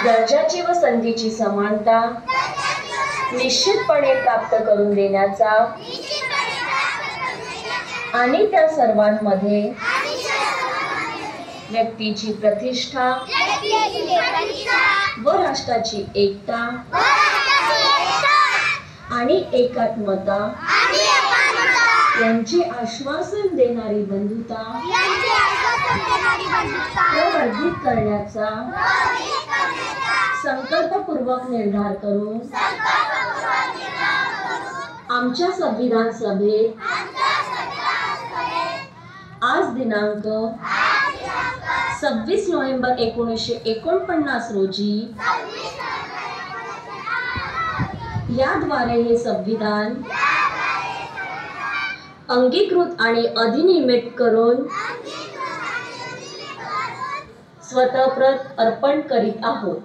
दर्जाची व संधीची समानता निश्चितपणे प्राप्त करून देण्याचा आणि त्या सर्वांमध्ये व्यक्तीची प्रतिष्ठा व राष्ट्राची एकता आणि एकात्मता यांचे आश्वासन देणारी बंधुता प्रवर्धित करण्याचा संकल्पपूर्वक निर्धार करून आमच्या संविधान सभेत आज दिनांक 26 नोव्हेंबर 1949 रोजी याद्वारे हे संविधान अंगीकृत आणि अधिनियमित करून स्वतःप्रत अर्पण करीत आहोत।